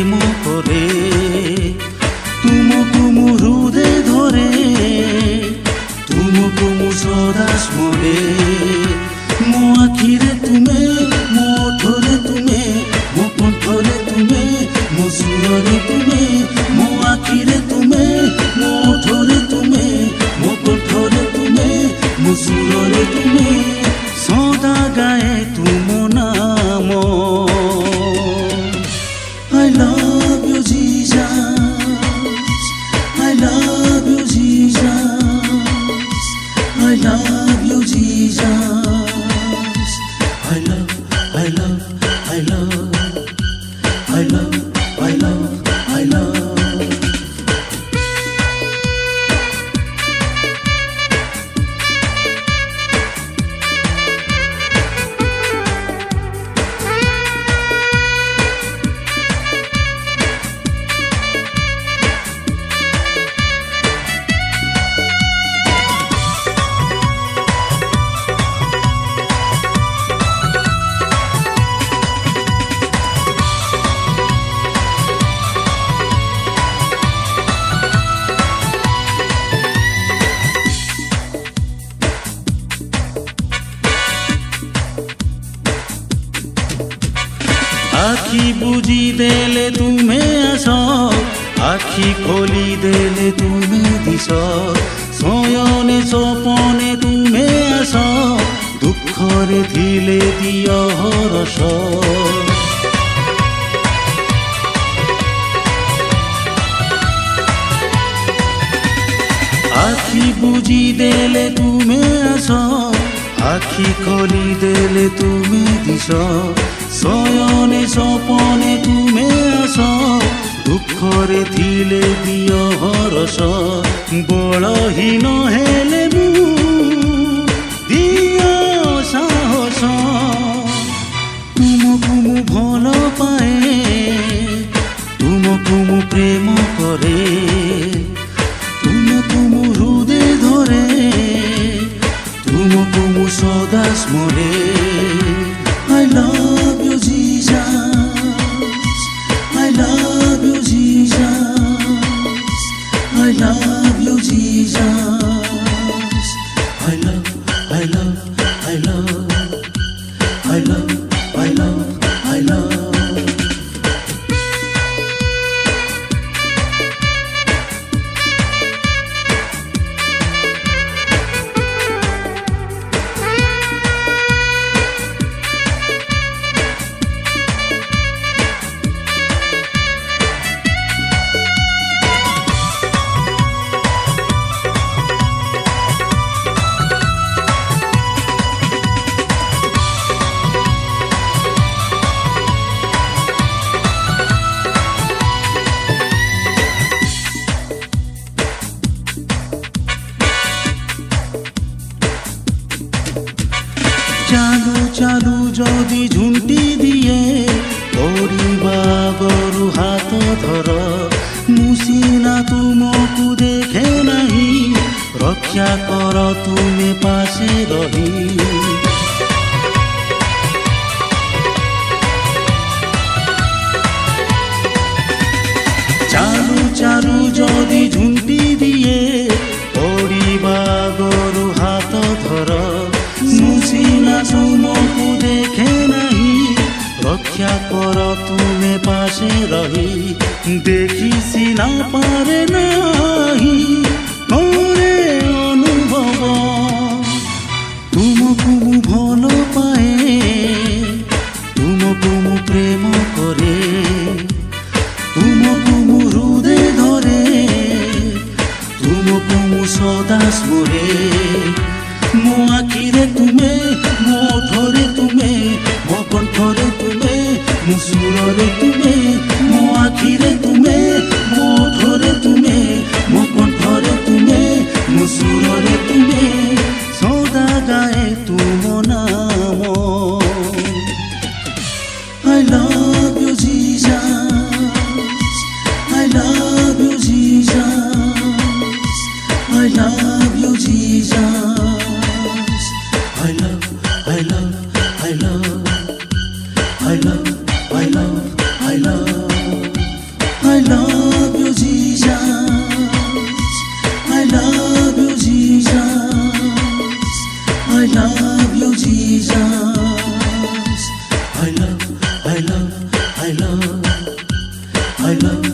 ପ୍ରେମ କରେ ତୁମକୁ ମୁଁ ହୃଦୟ ଧରେ ତୁମକୁ ମୁଁ ସଦା ସ୍ମରେ ମୋ ଆଖିରେ ତୁମେ ମୋ ଓଠରେ ତୁମେ ମୋ କଣ୍ଠରେ ତୁମେ ମୋ ସୁରରେ ତୁମେ ମୋ ଆଖିରେ ତୁମେ ମୋ ଓଠରେ ତୁମେ ମୋ କଣ୍ଠରେ ତୁମେ ମୋ ସୁରରେ ତୁମେ ସଦା ଗାଏ ତୁମ ନାମ I love you Jesus I love you Jesus I love you Jesus I love I love I love I love I love I love आखि बुझी देले तुम्हें आस आखि खोली देले तुम्हें दिस शयने सपने तुम्हें आस दुखरे थिले दिय हरस आखि बुझी देले तुम्हें आस आखि खोली देले तुम्हें दिस शयने सपने तुम्हें आस दुखरे थिले दिय हरस बलहीन हेले मु दिय साहस तुमको मु भल पाए तुमको मु प्रेम करे तुमको मु हृदय धरे तुमको मु सदा स्मरे I love you Jesus I love you Jesus I love you Jesus I love I love I love I love I love I love चालू चालू जदि झुंटी दिए पड़िबा गरु हाथ धर मुसीना तुमको देखे नहीं रक्षा कर तुम्हें पासे रही चालू चालू जदि झुंटी दिए पड़िबा गरु हाथ धर मुसीना तुमको देखे नहीं रक्षा कर तुम्हें पासे रही देखी सीना पारे नहीं करे अनुभव तुमको मु भल पाए तुमको मु प्रेम करे तुमको मु हृदय धरे तुमको मु सदा स्मरे ମୋ ଆଖିରେ ତୁମେ ମୋ ଓଠରେ ତୁମେ ମୋ କଣ୍ଠରେ ତୁମେ ମୋ ସୁରରେ ତୁମେ ମୋ ଆଖିରେ ତୁମେ ମୋ ଓଠରେ ତୁମେ ମୋ କଣ୍ଠରେ ତୁମେ ମୋ ସୁରରେ ତୁମେ ସଦା ଗାଏ ତୁମ ନାମ I love you Jesus I love you Jesus I love you Jesus I love, I love, I love, I love, I love, I I love